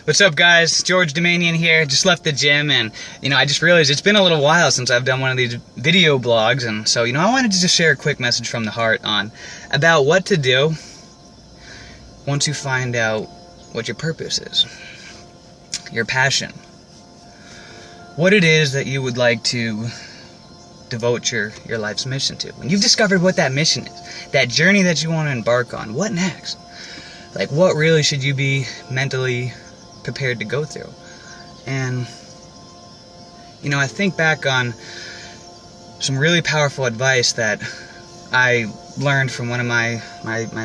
What's up, guys? George Domanian here. Just left the gym, and I just realized it's been a little while since I've done one of these video blogs, and so I wanted to just share a quick message from the heart about what to do once you find out what your purpose is, your passion, what it is that you would like to devote your life's mission to. When you've discovered what that mission is, that journey that you want to embark on, what next? Like, what really should you be mentally prepared to go through? And I think back on some really powerful advice that I learned from one of my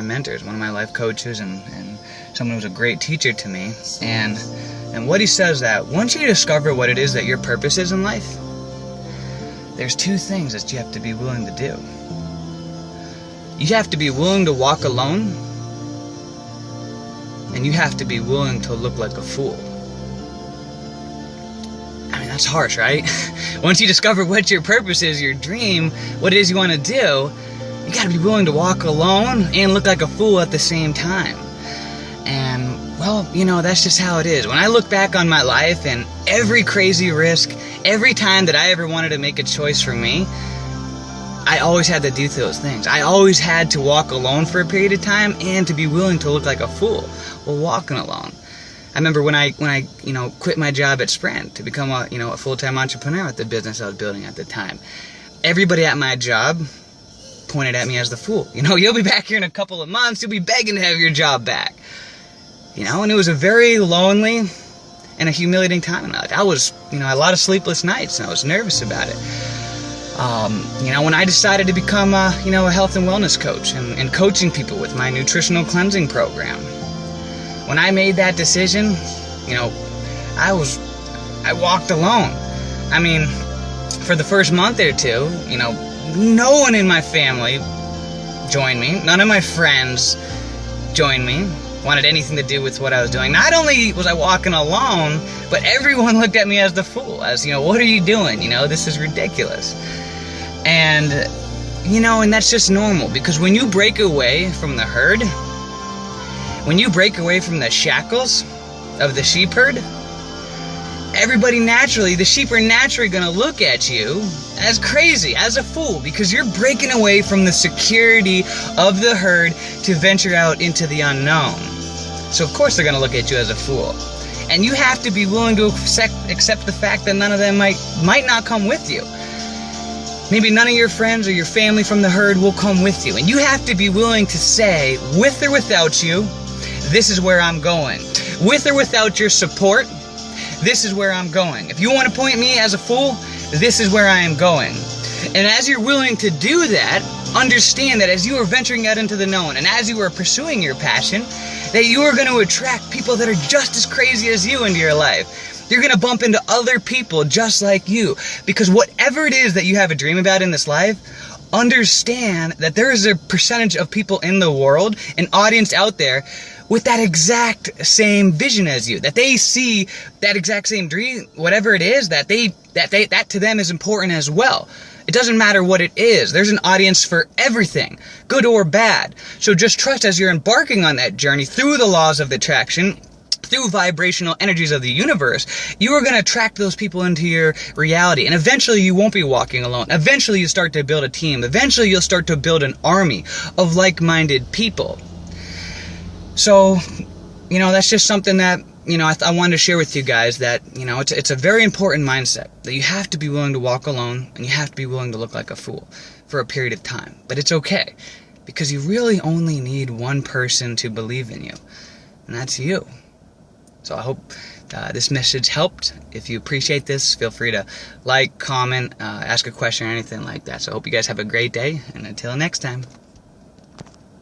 mentors, one of my life coaches, and someone who was a great teacher to me. And what he says, that once you discover what it is that your purpose is in life, there's two things that you have to be willing to do. You have to be willing to walk alone, and you have to be willing to look like a fool. I mean, that's harsh, right? Once you discover what your purpose is, your dream, what it is you want to do, you gotta be willing to walk alone and look like a fool at the same time. And, well, that's just how it is. When I look back on my life and every crazy risk, every time that I ever wanted to make a choice for me, I always had to do those things. I always had to walk alone for a period of time and to be willing to look like a fool while walking alone. I remember when I quit my job at Sprint to become a full-time entrepreneur with the business I was building at the time. Everybody at my job pointed at me as the fool. You'll be back here in a couple of months, you'll be begging to have your job back. And it was a very lonely and a humiliating time in my life. I was, a lot of sleepless nights, and I was nervous about it. When I decided to become a health and wellness coach and coaching people with my nutritional cleansing program, when I made that decision, I walked alone. I mean, for the first month or two, no one in my family joined me. None of my friends joined me, wanted anything to do with what I was doing. Not only was I walking alone, but everyone looked at me as the fool, as, what are you doing? This is ridiculous. And, and that's just normal, because when you break away from the herd, when you break away from the shackles of the sheep herd, the sheep are naturally going to look at you as crazy, as a fool, because you're breaking away from the security of the herd to venture out into the unknown. So of course they're going to look at you as a fool. And you have to be willing to accept the fact that none of them might not come with you. Maybe none of your friends or your family from the herd will come with you. And you have to be willing to say, with or without you, this is where I'm going. With or without your support, this is where I'm going. If you want to point me as a fool, this is where I am going. And as you're willing to do that, understand that as you are venturing out into the known, and as you are pursuing your passion, that you are going to attract people that are just as crazy as you into your life. You're going to bump into other people just like you. Because whatever it is that you have a dream about in this life, understand that there is a percentage of people in the world, an audience out there, with that exact same vision as you. That they see that exact same dream, whatever it is, that to them is important as well. It doesn't matter what it is. There's an audience for everything, good or bad. So just trust, as you're embarking on that journey through the laws of attraction, through vibrational energies of the universe, you are going to attract those people into your reality. And eventually you won't be walking alone. Eventually you start to build a team. Eventually you'll start to build an army of like-minded people. So, that's just something that, I wanted to share with you guys, that, it's a very important mindset, that you have to be willing to walk alone, and you have to be willing to look like a fool for a period of time. But it's okay, because you really only need one person to believe in you, and that's you. So I hope this message helped. If you appreciate this, feel free to like, comment, ask a question or anything like that. So I hope you guys have a great day, and until next time.